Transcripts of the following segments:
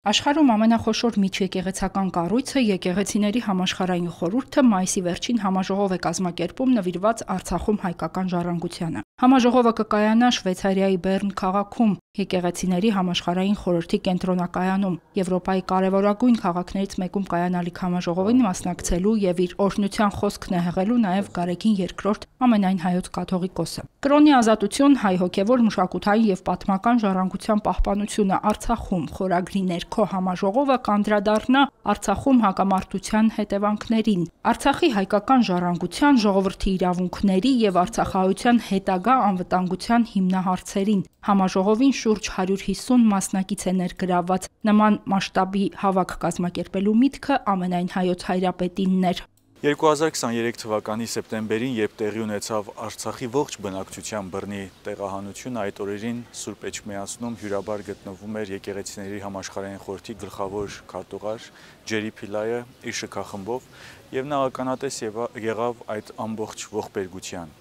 Աշխարհում ամենախոշոր միջեկեղեցական կառույցը Եկեղեցիների համաշխարհային խորհուրդը մայիսի վերջին համաժողով է կազմակերպում նվիրված Արցախում հայկական ժառանգությանը։ Համաժողովը կկայանա Շվեյցարիայի Բեռն քաղաքում Եկեղեցիների համաշխարհային խորհրդի կենտրոնակայանում։ Եվրոպայի կարևորագույն քաղաքներից մեկում կայանալիք համաժողովին մասնակցելու եւ իր օրհնության խոսքն է հղելու նաեւ Գարեգին II ամենայն հայոց կաթողիկոսը։ Կրոնի ազատություն, հայ հոգեվոր մշակութային եւ պատմական ժառանգության պահպանությունը Արցախում խորագրի ներքո համաժողովը կանդրադառնա Արցախում հակամարտության հետևանքներին, Արցախի հայկական ժառանգության, ժողովրդի իրավունքների եւ արցախահայության հետագա անվտանգության հիմնահարցերին։ Համաժողովին շուրջ 150 մասնակից է ներգրավված։ Նման մասշտաբի հավաք կազմակերպելու միտքը ամենայն հայոց հայրապետինն էր։ 2023 թվականի սեպտեմբերին, երբ տեղի ունեցավ Արցախի ողջ բնակչության բռնի տեղահանությունը, այդ օրերին Սուրբ Էջմիածնում հյուրաբար գտնվում էր Եկեղեցիների համաշխարհային խորհրդի գլխավոր քարտուղար Ջերի Փիլայը իր շքախմբով, եւ նա ականատես եղավ այդ ամբողջ ողբերգության։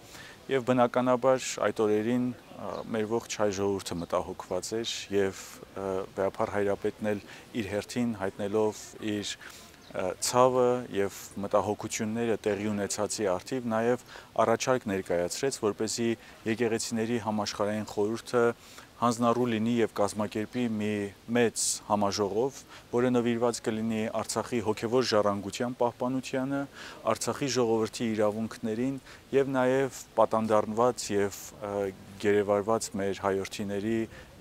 Եվ բնականաբար այդ օրերին մեր ողջ հայ ժողովուրդը մտահոգված էր եւ վեհապար հայրապետն էլ իր հերթին հայտնելով իր ցավը եւ մտահոգությունները տեղի ունեցածի արդիվ նաեւ առաջարկ ներկայացրեց, որպեսզի Եկեղեցիների համաշխարհային խորհուրդը հանձնառու լինի եւ կազմակերպի մի մեծ համաժողով, որը նվիրված կլինի Արցախի հոգեվոր ժառանգության պահպանությանը, Արցախի ժողովրդի իրավունքներին եւ նաեւ պատանդառնված եւ գերեվարված մեր հայրենիների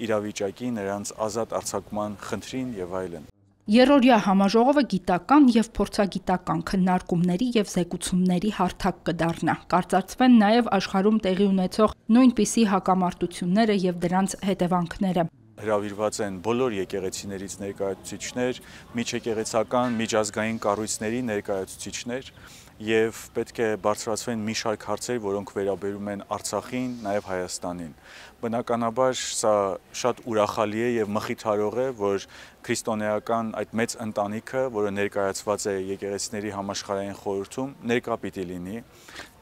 իրավիճակի, նրանց ազատ արձակման խնդրին եւ այլն։ Երրորդյա համաժողովը գիտական եւ փորձագիտական քննարկումների եւ զեկուցումների հարթակ կդառնա։ Կարծրացվեն նաեւ աշխարհում տեղի ունեցող նույնպիսի հակամարտությունները եւ դրանց հետևանքները։ Հրավիրված են բոլոր եկեղեցիներից ներկայացուցիչներ, միջեկեղեցական, միջազգային կառույցների ներկայացուցիչներ եւ պետք է բարձրացվեն մի շարք հարցեր, որոնք վերաբերում են Արցախին, նաեւ Հայաստանին։ Բնականաբար սա շատ ուրախալի է եւ մխիթարող է, որ քրիստոնեական այդ մեծ ընտանիքը, որը ներկայացված է Եկեղեցիների համաշխարհային խորհրդում, ներկա պիտի լինի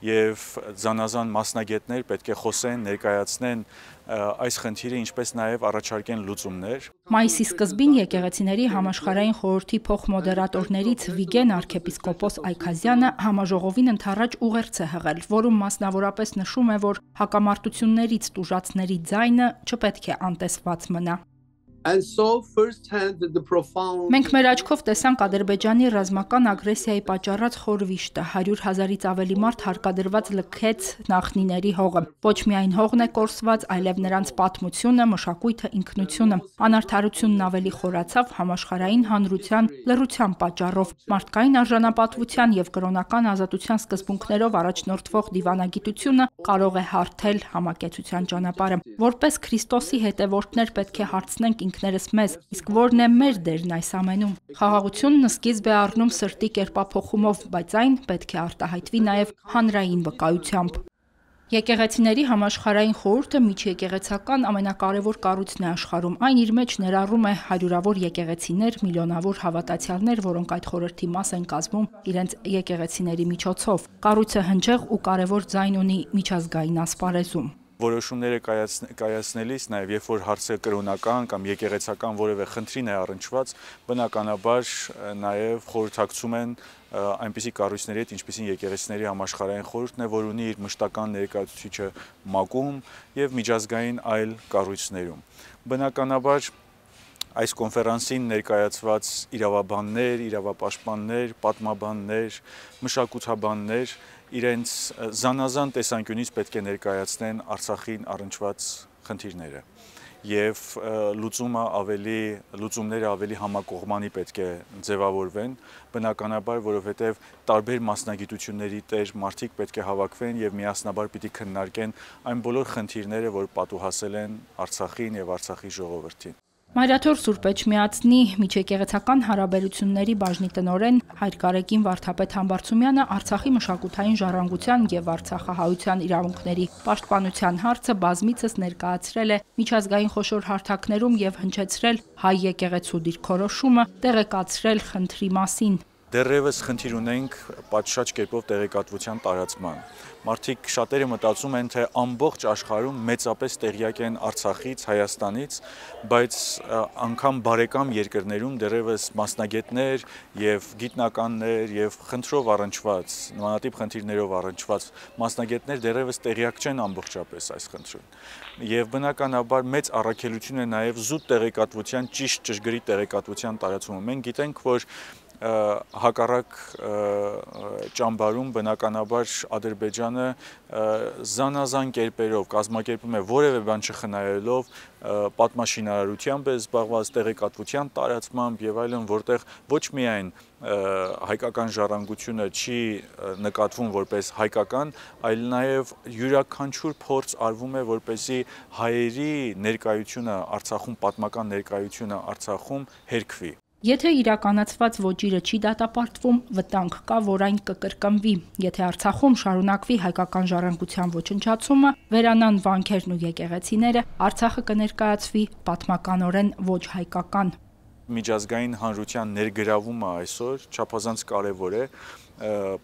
եւ զանազան մասնագետներ պետք է խոսեն, ներկայացնեն այս խնդիրը, ինչպես նաեւ առաջարկեն լուծումներ։ Մայիսի սկզբին Եկեղեցիների համաշխարհային խորհրդի փոխմոդերատորներից Վիգեն arczepiskopos Այքազյանը համաժողովին ընդառաջ ուղերձ է հղել, որում մասնավորապես նշում է, որ հակամարտություններից տուժածների ձայնը չպետք է անտեսված մնա։ Մենք մեր աչքով տեսանք Ադրբեջանի ռազմական ագրեսիայի պատճառած խորվիշտը, 100,000-ից ավելի մարդ հարկադրված լքեց նախնիների հողը։ Ոչ միայն հողն է կորսված, այլև նրանց պատմությունը, մշակույթը, ինքնությունը։ Անարդարությունն ավելի խորացավ համաշխարհային հանրության լռության պատճառով։ Մարդկային արժանապատվության եւ կրոնական ազատության սկզբունքներով առաջնորդվող դիվանագիտությունը կարող է հարթել համակեցության ճանապարհը։ Որպես Քրիստոսի հետևորդներ պետք է հարցնենք ինքներս մեզ, իսկ որն է մեր դերն այս ամենում։ Խաղաղությունն սկիզբ է առնում սրտի կերպափոխումով, բայց այն պետք է արտահայտվի նաև հանրային վկայությամբ։ Եկեղեցիների համաշխարհային խորհուրդը միջեկեղեցական ամենակարևոր կառույցն է աշխարհում։ Այն իր մեջ ներառում է հարյուրավոր եկեղեցիներ, միլիոնավոր հավատացյալներ, որոնք այդ խորհրդի մաս են կազմում իրենց եկեղեցիների միջոցով։ Կառույցը հնչեղ ու կարևոր ձայն ունի միջազգային ասպարեզում։ Որոշումները կայացնելիս, նաև երբ որ հարցը կրոնական կամ եկեղեցական որևէ խնդրին է առնչված, բնականաբար նաև խորհրդակցում են այնպիսի կառույցների հետ, ինչպիսին Եկեղեցիների համաշխարհային խորհուրդն է, որ ունի իր մշտական ներկայացուցիչը ՄԱԿ-ում եւ միջազգային այլ կառույցներում։ Բնականաբար այս կոնֆերանսին ներկայացված իրավաբաններ, իրավապաշտպաններ, պատմաբաններ, մշակութաբաններ իրենց զանազան տեսանկյունից պետք է ներկայացնեն Արցախին առնչված խնդիրները եւ լուծումները ավելի համակողմանի պետք է ձևավորվեն, բնականաբար, որովհետեւ տարբեր մասնագիտությունների տեր մարդիկ պետք է հավաքվեն եւ միասնաբար պիտի քննարկեն այն բոլոր խնդիրները, որ պատուհասել են Արցախին եւ Արցախի ժողովրդին։ Մայրաթոր Սուրբ Էջմիածնի միջեկեղեցական հարաբերությունների բաժնի տնօրեն Հայր Գարեգին Վարդապետ Համբարձումյանը Արցախի մշակութային ժառանգության եւ արցախահայության իրավունքների պաշտպանության հարցը բազմիցս ներկայացրել է միջազգային խոշոր հարթակներում եւ հնչեցրել հայ եկեղեցու դիրքորոշումը, տեղեկացրել խնդրի մասին։ դեռևս խնդիր ունենք պատշաճ կերպով տեղեկատվության տարածման։ Մարդիկ շատերը մտածում են, թե ամբողջ աշխարհում մեծապես տեղյակ են Արցախից, Հայաստանից, բայց անգամ բարեկամ երկրներում դեռևս մասնագետներ եւ գիտնականներ եւ խնդրով առնչված, նմանատիպ խնդիրներով առնչված մասնագետներ դեռևս տեղյակ չեն ամբողջապես այս խնդրին։ Եվ բնականաբար մեծ առաքելություն է նաեւ զուտ տեղեկատվության, ճիշտ ճշգրիտ տեղեկատվության տարածումը։ Մենք գիտենք, որ հակառակ ճամբարում բնականաբար Ադրբեջանը զանազան կերպերով կազմակերպում է որևէ բան չխնայելով պատմաշինարարությամբ է զբաղված, տեղեկատվության տարածմամբ եւ այլն, որտեղ ոչ միայն հայկական ժառանգությունը չի նկատվում որպես հայկական, այլ նաեւ յուրաքանչյուր փորձ արվում է, որպեսզի հայերի ներկայությունը Արցախում, պատմական ներկայությունը Արցախում հերքվի։ Եթե իրականացված ոճիրը չի դատապարտվում, վտանգ կա, որ այն կկրկնվի։ Եթե Արցախում շարունակվի հայկական ժառանգության ոչնչացումը, վերանան վանքերն ու եկեղեցիները, Արցախը կներկայացվի պատմականորեն ոչ հայկական։ Միջազգային հանրության ներգրավումը այսօր չափազանց կարևոր է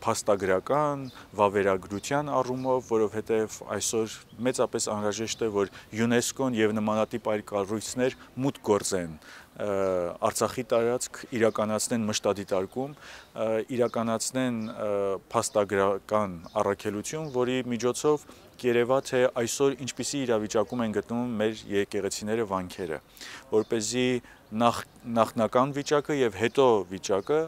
փաստագրական, վավերագրության առումով, որովհետև այսօր մեծապես անհրաժեշտ է, որ ՅՈՒՆԵՍԿՕ-ն եւ նմանատիպ այլ կառույցներ մուտք գործեն Արցախի տարածք, իրականացնեն մշտադիտարկում, իրականացնեն փաստագրական առաքելություն, որի միջոցով կերևա, թե այսօր ինչպիսի իրավիճակում են գտնվում մեր եկեղեցիները, վանքերը, որպեսզի նախնական վիճակը եւ հետո վիճակը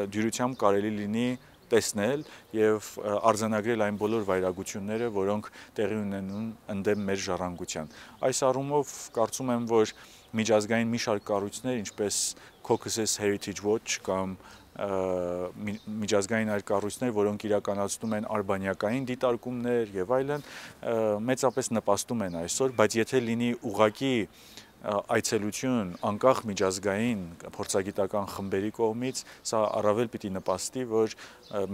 դյուրությամբ կարելի լինի տեսնել եւ արձանագրել այն բոլոր վայրագությունները, որոնք տեղի ունենում ընդդեմ մեր ժառանգության։ Այս առումով կարծում եմ, որ միջազգային մի շարք կառույցներ, ինչպես Caucasus Heritage Watch կամ միջազգային այլ կառույցներ, որոնք իրականացնում են արբանյակային դիտարկումներ եւ այլն, մեծապես նպաստում են այսօր, բայց եթե լինի ուղղակի այցելություն անկախ միջազգային փորձագիտական խմբերի կողմից, սա առավել պիտի նպաստի, որ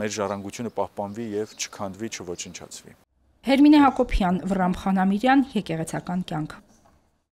մեր ժառանգությունը պահպանվի եւ չքանդվի, չոչնչացվի։ Հերմինե Հակոբյան, Վռամ Խանամիրյան, Եկեղեցական կյանք։